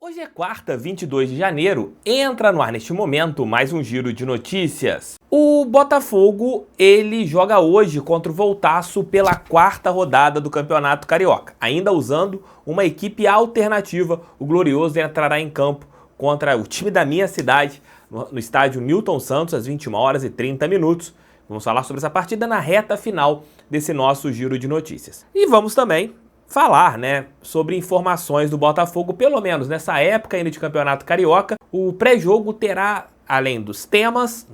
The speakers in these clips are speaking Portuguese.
Hoje é quarta, 22 de janeiro, entra no ar neste momento mais um giro de notícias. O Botafogo, ele joga hoje contra o Voltaço pela quarta rodada do Campeonato Carioca. Ainda usando uma equipe alternativa, o Glorioso entrará em campo contra o time da minha cidade, no estádio Newton Santos, às 21h30. Vamos falar sobre essa partida na reta final desse nosso giro de notícias. E vamos também falar, sobre informações do Botafogo, pelo menos nessa época ainda de Campeonato Carioca. O pré-jogo terá, além dos temas,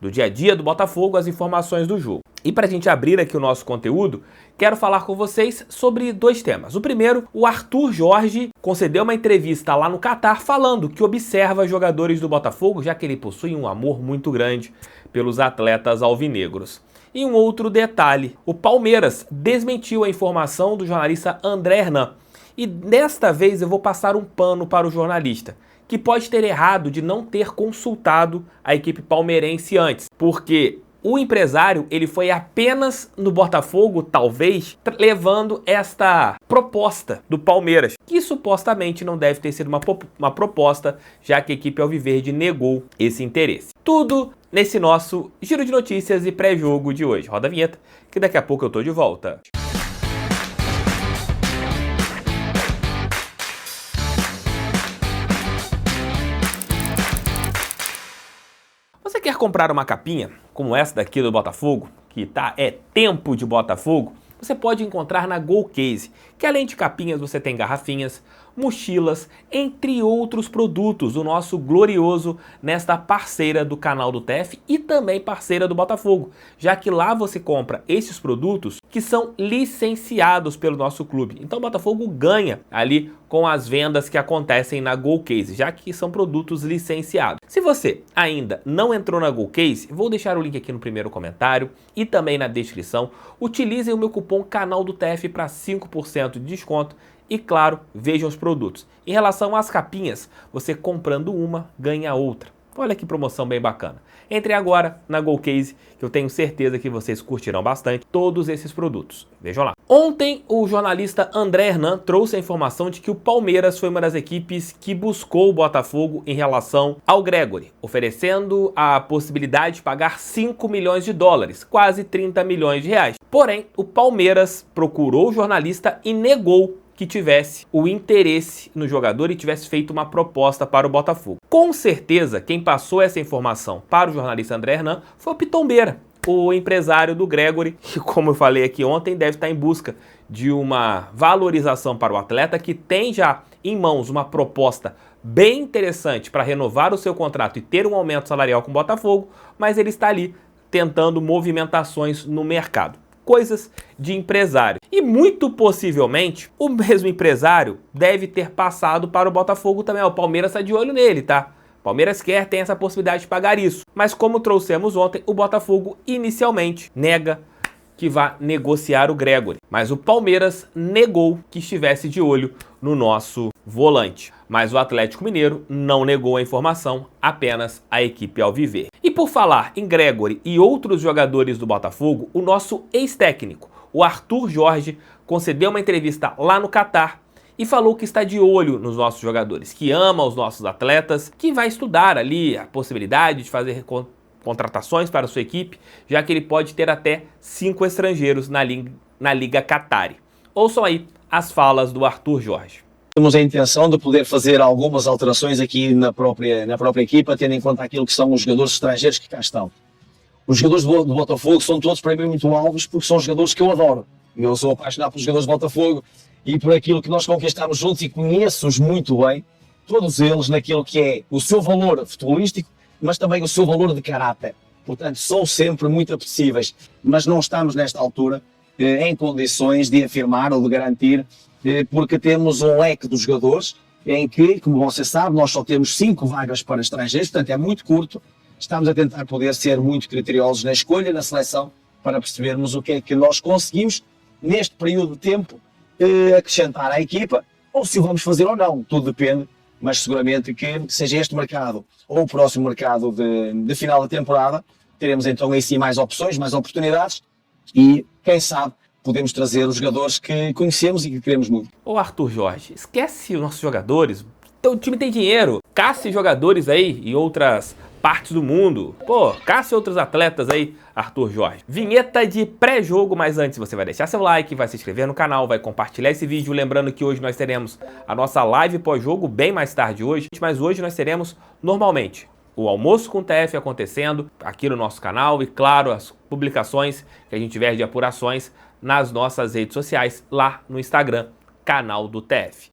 do dia a dia do Botafogo, as informações do jogo. E para a gente abrir aqui o nosso conteúdo, quero falar com vocês sobre dois temas. O primeiro, o Arthur Jorge concedeu uma entrevista lá no Catar falando que observa jogadores do Botafogo, já que ele possui um amor muito grande pelos atletas alvinegros. E um outro detalhe, o Palmeiras desmentiu a informação do jornalista André Hernan. E desta vez eu vou passar um pano para o jornalista, que pode ter errado de não ter consultado a equipe palmeirense antes, porque o empresário ele foi apenas no Botafogo, talvez, levando esta proposta do Palmeiras, que supostamente não deve ter sido uma proposta, já que a equipe alviverde negou esse interesse. Tudo nesse nosso giro de notícias e pré-jogo de hoje. Roda a vinheta, que daqui a pouco eu tô de volta. Você quer comprar uma capinha como essa daqui do Botafogo, que é tempo de Botafogo? Você pode encontrar na GoCase, que além de capinhas você tem garrafinhas, mochilas, entre outros produtos, o nosso glorioso nesta parceira do canal do TF e também parceira do Botafogo, já que lá você compra esses produtos que são licenciados pelo nosso clube. Então o Botafogo ganha ali com as vendas que acontecem na GoCase, já que são produtos licenciados. Se você ainda não entrou na GoCase, vou deixar o link aqui no primeiro comentário e também na descrição. Utilizem o meu cupom Canal do TF para 5% de desconto e, claro, vejam os produtos. Em relação às capinhas, você comprando uma, ganha outra. Olha que promoção bem bacana. Entre agora na GoCase, que eu tenho certeza que vocês curtirão bastante todos esses produtos. Vejam lá. Ontem, o jornalista André Hernan trouxe a informação de que o Palmeiras foi uma das equipes que buscou o Botafogo em relação ao Gregori, oferecendo a possibilidade de pagar 5 milhões de dólares, quase 30 milhões de reais. Porém, o Palmeiras procurou o jornalista e negou que tivesse o interesse no jogador e tivesse feito uma proposta para o Botafogo. Com certeza, quem passou essa informação para o jornalista André Hernan foi o Pitombeira, o empresário do Gregori, que, como eu falei aqui ontem, deve estar em busca de uma valorização para o atleta, que tem já em mãos uma proposta bem interessante para renovar o seu contrato e ter um aumento salarial com o Botafogo, mas ele está ali tentando movimentações no mercado. Coisas de empresário. E muito possivelmente o mesmo empresário deve ter passado para o Botafogo também. O Palmeiras está de olho nele, tá? O Palmeiras tem essa possibilidade de pagar isso. Mas como trouxemos ontem, o Botafogo inicialmente nega que vá negociar o Gregori. Mas o Palmeiras negou que estivesse de olho no nosso volante. Mas o Atlético Mineiro não negou a informação, apenas a equipe alviverde. E por falar em Gregori e outros jogadores do Botafogo, o nosso ex-técnico, o Arthur Jorge, concedeu uma entrevista lá no Catar e falou que está de olho nos nossos jogadores, que ama os nossos atletas, que vai estudar ali a possibilidade de fazer contratações para a sua equipe, já que ele pode ter até 5 estrangeiros na Liga Qatari. Ouçam aí as falas do Arthur Jorge. Temos a intenção de poder fazer algumas alterações aqui na própria equipa, tendo em conta aquilo que são os jogadores estrangeiros que cá estão. Os jogadores do Botafogo são todos para mim muito alvos, porque são jogadores que eu adoro. Eu sou apaixonado pelos jogadores do Botafogo e por aquilo que nós conquistamos juntos e conheço-os muito bem, todos eles naquilo que é o seu valor futebolístico, mas também o seu valor de caráter. Portanto, são sempre muito apetecíveis, mas não estamos nesta altura em condições de afirmar ou de garantir, porque temos um leque de jogadores em que, como você sabe, nós só temos 5 vagas para estrangeiros, portanto é muito curto. Estamos a tentar poder ser muito criteriosos na escolha, na seleção, para percebermos o que é que nós conseguimos, neste período de tempo, acrescentar à equipa, ou se o vamos fazer ou não, tudo depende, mas seguramente que seja este mercado ou o próximo mercado de final da temporada, teremos então aí sim mais opções, mais oportunidades e, quem sabe, podemos trazer os jogadores que conhecemos e que queremos muito. Ô Arthur Jorge, esquece os nossos jogadores, Teu time tem dinheiro, casse jogadores aí em outras partes do mundo. Pô, casse outros atletas aí, Arthur Jorge. Vinheta de pré-jogo, mas antes você vai deixar seu like, vai se inscrever no canal, vai compartilhar esse vídeo. Lembrando que hoje nós teremos a nossa live pós-jogo bem mais tarde hoje, mas hoje nós teremos normalmente o almoço com o TF acontecendo aqui no nosso canal e, claro, as publicações que a gente tiver de apurações nas nossas redes sociais, lá no Instagram, canal do TF.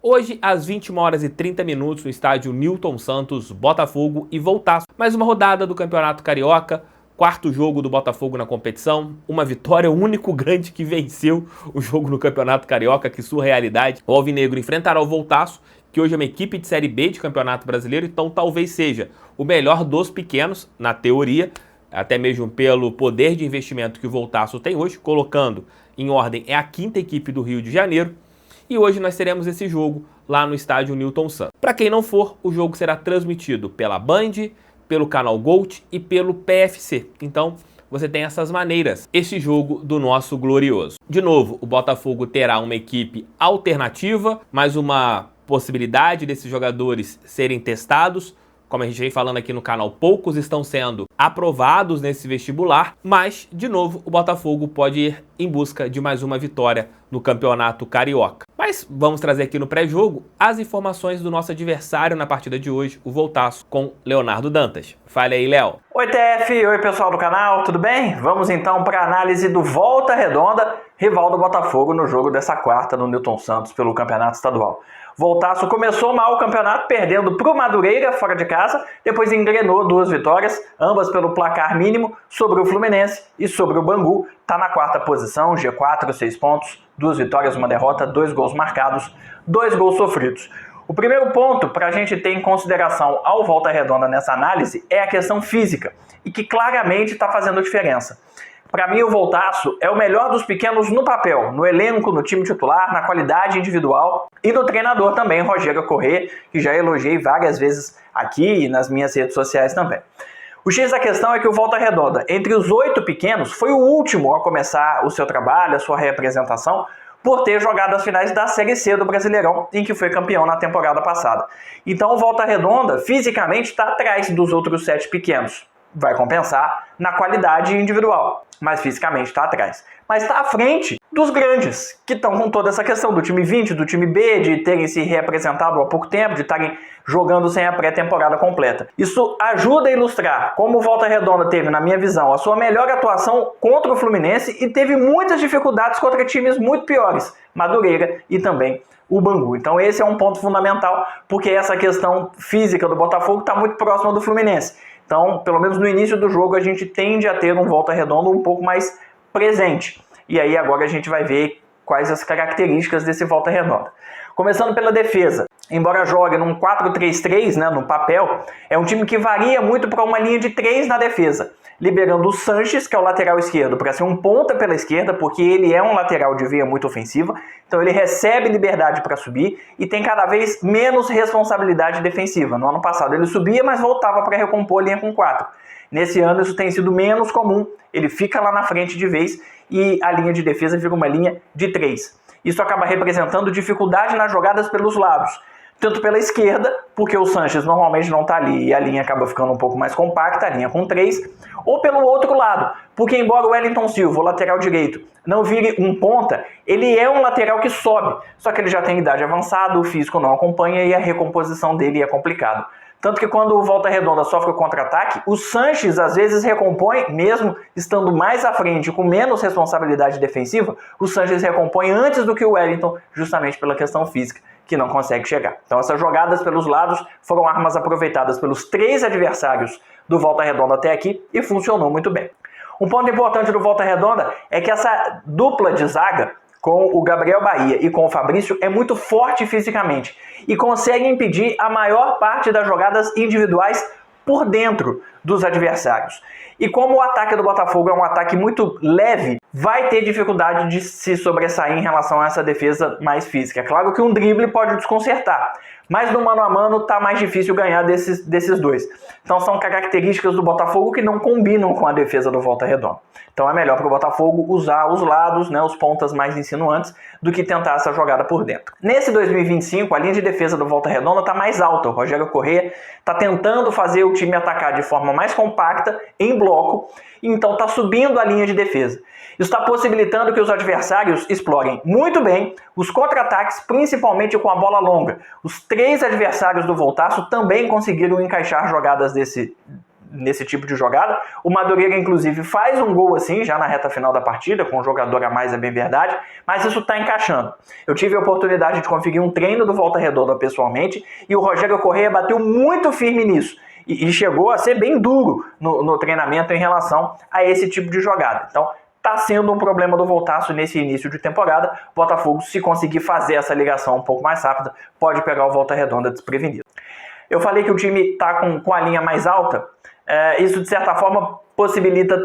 Hoje, às 21h30 no estádio Newton Santos, Botafogo e Voltaço. Mais uma rodada do Campeonato Carioca, quarto jogo do Botafogo na competição, uma vitória, o único grande que venceu o jogo no Campeonato Carioca, que surrealidade. O Alvinegro enfrentará o Voltaço, que hoje é uma equipe de Série B de Campeonato Brasileiro, então talvez seja o melhor dos pequenos, na teoria, até mesmo pelo poder de investimento que o Voltaço tem hoje, colocando em ordem, é a quinta equipe do Rio de Janeiro. E hoje nós teremos esse jogo lá no estádio Newton Santos. Para quem não for, o jogo será transmitido pela Band, pelo canal Gold e pelo PFC. Então, você tem essas maneiras, esse jogo do nosso glorioso. De novo, o Botafogo terá uma equipe alternativa, mais uma possibilidade desses jogadores serem testados. Como a gente vem falando aqui no canal, poucos estão sendo aprovados nesse vestibular, mas, de novo, o Botafogo pode ir em busca de mais uma vitória no Campeonato Carioca. Mas vamos trazer aqui no pré-jogo as informações do nosso adversário na partida de hoje, o Voltaço, com Leonardo Dantas. Fale aí, Léo. Oi, TF, oi pessoal do canal, tudo bem? Vamos então para a análise do Volta Redonda, rival do Botafogo no jogo dessa quarta no Newton Santos pelo Campeonato Estadual. Voltaço começou mal o campeonato, perdendo para o Madureira fora de casa, depois engrenou 2 vitórias, ambas pelo placar mínimo, sobre o Fluminense e sobre o Bangu. Está na quarta posição, G4, 6 pontos, 2 vitórias, 1 derrota, 2 gols marcados, 2 gols sofridos. O primeiro ponto para a gente ter em consideração ao Volta Redonda nessa análise é a questão física, e que claramente está fazendo diferença. Para mim, o Voltaço é o melhor dos pequenos no papel, no elenco, no time titular, na qualidade individual e no treinador também, Rogério Corrêa, que já elogiei várias vezes aqui e nas minhas redes sociais também. O X da questão é que o Volta Redonda, entre os 8 pequenos, foi o último a começar o seu trabalho, a sua representação, por ter jogado as finais da Série C do Brasileirão, em que foi campeão na temporada passada. Então o Volta Redonda, fisicamente, está atrás dos outros 7 pequenos. Vai compensar na qualidade individual, mas fisicamente está atrás. Mas está à frente dos grandes, que estão com toda essa questão do time 20, do time B, de terem se representado há pouco tempo, de estarem jogando sem a pré-temporada completa. Isso ajuda a ilustrar como o Volta Redonda teve, na minha visão, a sua melhor atuação contra o Fluminense e teve muitas dificuldades contra times muito piores, Madureira e também o Bangu. Então esse é um ponto fundamental, porque essa questão física do Botafogo está muito próxima do Fluminense. Então, pelo menos no início do jogo, a gente tende a ter um Volta Redonda um pouco mais presente. E aí agora a gente vai ver quais as características desse Volta Redonda. Começando pela defesa. Embora jogue num 4-3-3, né, no papel, é um time que varia muito para uma linha de 3 na defesa. Liberando o Sanches, que é o lateral esquerdo, para ser um ponta pela esquerda, porque ele é um lateral de veia muito ofensiva. Então ele recebe liberdade para subir e tem cada vez menos responsabilidade defensiva. No ano passado ele subia, mas voltava para recompor a linha com 4. Nesse ano isso tem sido menos comum. Ele fica lá na frente de vez e a linha de defesa vira uma linha de 3. Isso acaba representando dificuldade nas jogadas pelos lados. Tanto pela esquerda, porque o Sanches normalmente não está ali e a linha acaba ficando um pouco mais compacta, a linha com 3, ou pelo outro lado, porque embora o Wellington Silva, o lateral direito, não vire um ponta, ele é um lateral que sobe, só que ele já tem idade avançada, o físico não acompanha e a recomposição dele é complicado. Tanto que quando o Volta Redonda sofre o contra-ataque, o Sanches às vezes recompõe, mesmo estando mais à frente, com menos responsabilidade defensiva, o Sanches recompõe antes do que o Wellington, justamente pela questão física, que não consegue chegar. Então essas jogadas pelos lados foram armas aproveitadas pelos 3 adversários do Volta Redonda até aqui e funcionou muito bem. Um ponto importante do Volta Redonda é que essa dupla de zaga, com o Gabriel Bahia e com o Fabrício, é muito forte fisicamente e consegue impedir a maior parte das jogadas individuais por dentro dos adversários. E como o ataque do Botafogo é um ataque muito leve, vai ter dificuldade de se sobressair em relação a essa defesa mais física. É claro que um drible pode desconcertar, mas no mano a mano tá mais difícil ganhar desses dois. Então são características do Botafogo que não combinam com a defesa do Volta Redonda. Então é melhor para o Botafogo usar os lados, né, os pontas mais insinuantes, do que tentar essa jogada por dentro. Nesse 2025, a linha de defesa do Volta Redonda está mais alta. O Rogério Corrêa está tentando fazer o time atacar de forma mais compacta, em bloco, então está subindo a linha de defesa. Isso está possibilitando que os adversários explorem muito bem os contra-ataques, principalmente com a bola longa. Os 3 adversários do Voltaço também conseguiram encaixar jogadas nesse tipo de jogada. O Madureira, inclusive, faz um gol assim, já na reta final da partida, com um jogador a mais, é bem verdade, mas isso está encaixando. Eu tive a oportunidade de conferir um treino do Volta Redonda pessoalmente, e o Rogério Corrêa bateu muito firme nisso, e chegou a ser bem duro no treinamento em relação a esse tipo de jogada. Então, está sendo um problema do Voltaço nesse início de temporada. O Botafogo, se conseguir fazer essa ligação um pouco mais rápida, pode pegar o Volta Redonda desprevenido. Eu falei que o time está com a linha mais alta. Isso, de certa forma, possibilita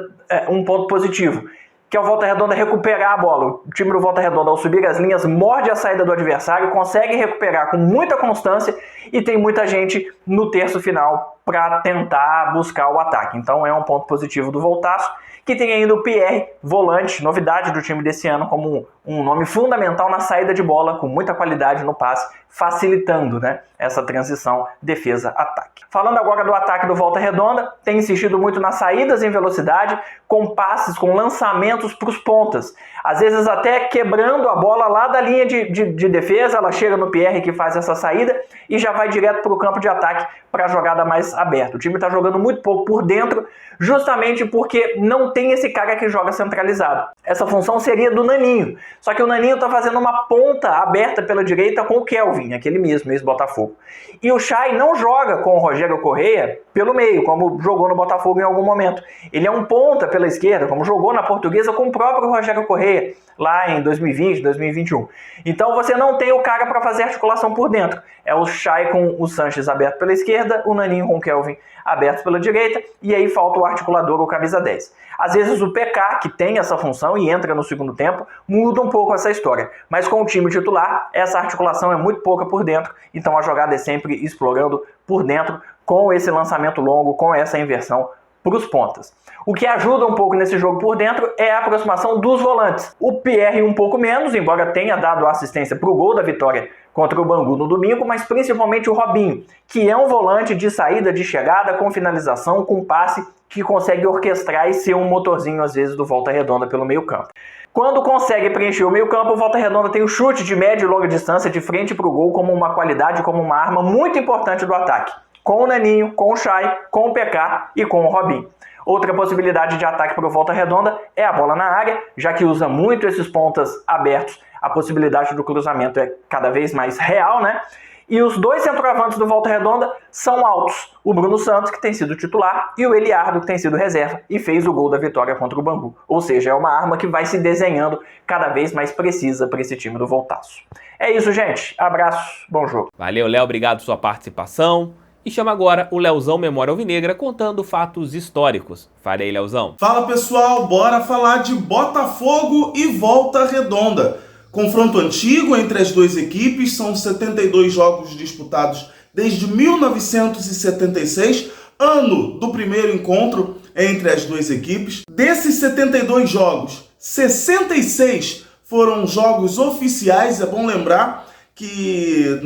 um ponto positivo, que é o Volta Redonda recuperar a bola. O time do Volta Redonda, ao subir as linhas, morde a saída do adversário, consegue recuperar com muita constância e tem muita gente no terço final para tentar buscar o ataque. Então é um ponto positivo do Voltaço, que tem ainda o Pierre, volante, novidade do time desse ano, como um nome fundamental na saída de bola, com muita qualidade no passe, facilitando, né, essa transição defesa-ataque. Falando agora do ataque do Volta Redonda, tem insistido muito nas saídas em velocidade, com passes, com lançamentos para os pontas. Às vezes até quebrando a bola lá da linha de defesa, ela chega no Pierre que faz essa saída e já vai direto para o campo de ataque para a jogada mais aberta. O time está jogando muito pouco por dentro, justamente porque não tem esse cara que joga centralizado. Essa função seria do Naninho, só que o Naninho está fazendo uma ponta aberta pela direita com o Kelvin, aquele mesmo, ex-Botafogo. E o Chay não joga com o Rogério Corrêa pelo meio, como jogou no Botafogo em algum momento. Ele é um ponta pela esquerda, como jogou na Portuguesa com o próprio Rogério Corrêa, lá em 2020, 2021. Então você não tem o cara para fazer articulação por dentro. É o Chay com o Sanches aberto pela esquerda, o Naninho com o Kelvin aberto pela direita, e aí falta o articulador ou camisa 10. Às vezes o PK, que tem essa função e entra no segundo tempo, muda um pouco essa história. Mas com o time titular, essa articulação é muito pouca por dentro, então a jogada é sempre explorando por dentro, com esse lançamento longo, com essa inversão para os pontas. O que ajuda um pouco nesse jogo por dentro é a aproximação dos volantes. O Pierre um pouco menos, embora tenha dado assistência para o gol da vitória contra o Bangu no domingo, mas principalmente o Robinho, que é um volante de saída, de chegada, com finalização, com passe, que consegue orquestrar e ser um motorzinho, às vezes, do Volta Redonda pelo meio campo. Quando consegue preencher o meio campo, o Volta Redonda tem o chute de média e longa distância de frente para o gol como uma qualidade, como uma arma muito importante do ataque. Com o Naninho, com o Chay, com o PK e com o Robinho. Outra possibilidade de ataque para o Volta Redonda é a bola na área, já que usa muito esses pontas abertos, a possibilidade do cruzamento é cada vez mais real, né? E os dois centroavantes do Volta Redonda são altos. O Bruno Santos, que tem sido titular, e o Eliardo, que tem sido reserva e fez o gol da vitória contra o Bangu. Ou seja, é uma arma que vai se desenhando cada vez mais precisa para esse time do Voltaço. É isso, gente. Abraço, bom jogo. Valeu, Léo. Obrigado pela sua participação. E chama agora o Leozão Memória Alvinegra contando fatos históricos. Fala aí, Leozão. Fala, pessoal. Bora falar de Botafogo e Volta Redonda. Confronto antigo entre as duas equipes, são 72 jogos disputados desde 1976, ano do primeiro encontro entre as duas equipes. Desses 72 jogos, 66 foram jogos oficiais, é bom lembrar que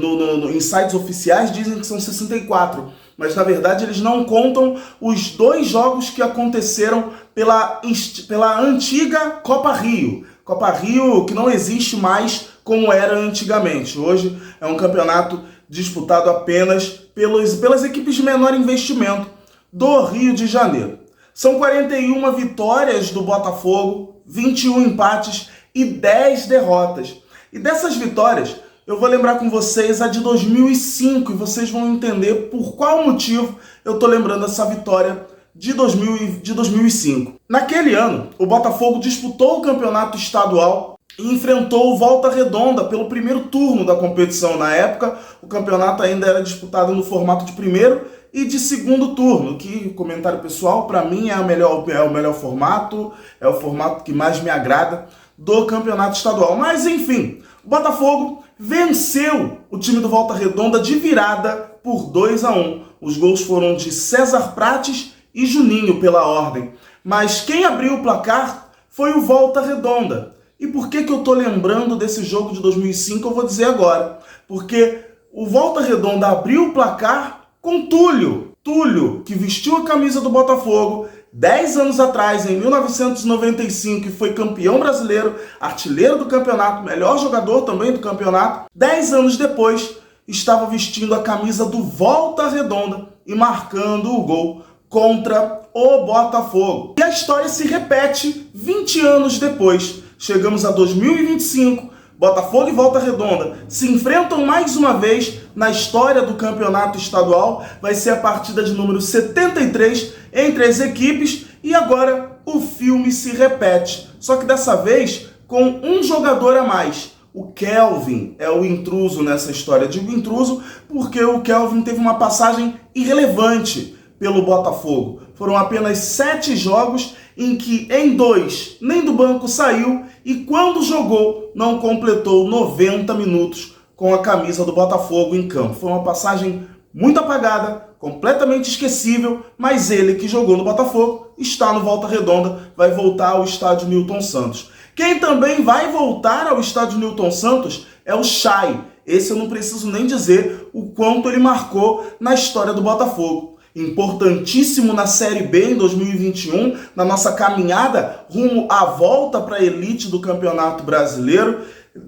em sites oficiais dizem que são 64, mas na verdade eles não contam os dois jogos que aconteceram pela antiga Copa Rio. Copa Rio que não existe mais como era antigamente. Hoje é um campeonato disputado apenas pelas equipes de menor investimento do Rio de Janeiro. São 41 vitórias do Botafogo, 21 empates e 10 derrotas. E dessas vitórias, eu vou lembrar com vocês a de 2005 e vocês vão entender por qual motivo eu estou lembrando essa vitória de 2005. Naquele ano, o Botafogo disputou o campeonato estadual e enfrentou o Volta Redonda pelo primeiro turno da competição. Na época, o campeonato ainda era disputado no formato de primeiro e de segundo turno, que, comentário pessoal, para mim é o melhor formato, é o formato que mais me agrada do campeonato estadual. Mas enfim, o Botafogo venceu o time do Volta Redonda de virada por 2-1. Os gols foram de César Prates e Juninho pela ordem. Mas quem abriu o placar foi o Volta Redonda. E por que eu tô lembrando desse jogo de 2005? Eu vou dizer agora. Porque o Volta Redonda abriu o placar com Túlio. Túlio, que vestiu a camisa do Botafogo 10 anos atrás, em 1995, e foi campeão brasileiro, artilheiro do campeonato, melhor jogador também do campeonato. 10 anos depois, estava vestindo a camisa do Volta Redonda e marcando o gol contra o Botafogo. E a história se repete 20 anos depois. Chegamos a 2025, Botafogo e Volta Redonda se enfrentam mais uma vez na história do campeonato estadual. Vai ser a partida de número 73 entre as equipes e agora o filme se repete. Só que dessa vez com um jogador a mais. O Kelvin é o intruso nessa história. Digo intruso porque o Kelvin teve uma passagem irrelevante pelo Botafogo. Foram apenas 7 jogos em que em 2 nem do banco saiu e quando jogou não completou 90 minutos com a camisa do Botafogo em campo. Foi uma passagem muito apagada, completamente esquecível, mas ele que jogou no Botafogo está no Volta Redonda, vai voltar ao estádio Newton Santos. Quem também vai voltar ao estádio Newton Santos é o Chay. Esse eu não preciso nem dizer o quanto ele marcou na história do Botafogo. Importantíssimo na Série B em 2021, na nossa caminhada rumo à volta para a elite do Campeonato Brasileiro.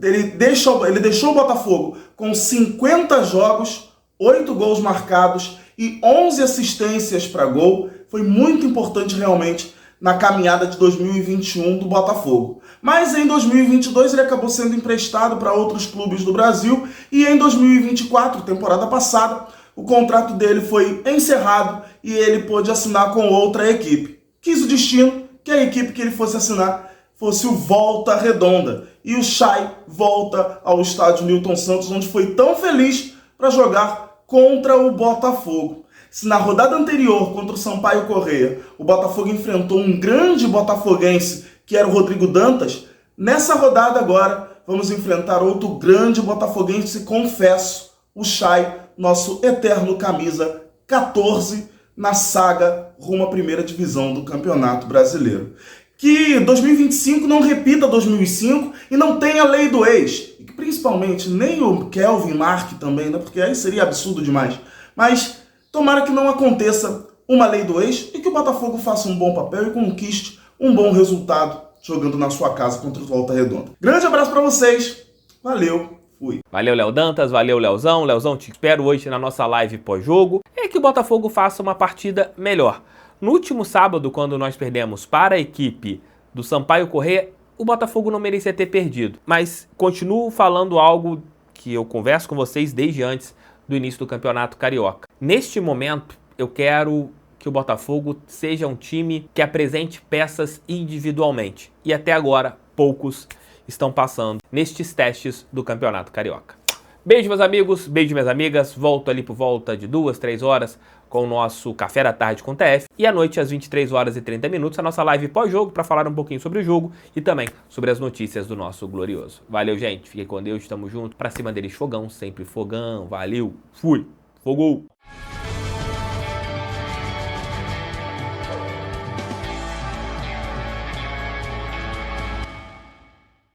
Ele deixou o Botafogo com 50 jogos, 8 gols marcados e 11 assistências para gol. Foi muito importante realmente na caminhada de 2021 do Botafogo. Mas em 2022 ele acabou sendo emprestado para outros clubes do Brasil e em 2024, temporada passada, o contrato dele foi encerrado e ele pôde assinar com outra equipe. Quis o destino que a equipe que ele fosse assinar fosse o Volta Redonda. E o Chay volta ao estádio Newton Santos, onde foi tão feliz para jogar contra o Botafogo. Se na rodada anterior, contra o Sampaio Corrêa, o Botafogo enfrentou um grande botafoguense, que era o Rodrigo Dantas, nessa rodada agora vamos enfrentar outro grande botafoguense, confesso, o Chay, nosso eterno camisa 14 na saga rumo à primeira divisão do Campeonato Brasileiro. Que 2025 não repita 2005 e não tenha lei do ex. E que principalmente nem o Kelvin marque também, né? Porque aí seria absurdo demais. Mas tomara que não aconteça uma lei do ex e que o Botafogo faça um bom papel e conquiste um bom resultado jogando na sua casa contra o Volta Redonda. Grande abraço para vocês. Valeu. Fui. Valeu, Léo Dantas, valeu, Leozão. Leozão, te espero hoje na nossa live pós-jogo. É que o Botafogo faça uma partida melhor. No último sábado, quando nós perdemos para a equipe do Sampaio Corrêa, o Botafogo não merecia ter perdido. Mas continuo falando algo que eu converso com vocês desde antes do início do Campeonato Carioca. Neste momento, eu quero que o Botafogo seja um time que apresente peças individualmente. E até agora, poucos estão passando nestes testes do Campeonato Carioca. Beijo, meus amigos, beijo, minhas amigas. Volto ali por volta de 2, 3 horas com o nosso Café da Tarde com TF. E à noite, às 23 horas e 30 minutos, a nossa live pós-jogo para falar um pouquinho sobre o jogo e também sobre as notícias do nosso glorioso. Valeu, gente. Fiquem com Deus, tamo junto. Pra cima deles, fogão, sempre fogão. Valeu, fui, fogou.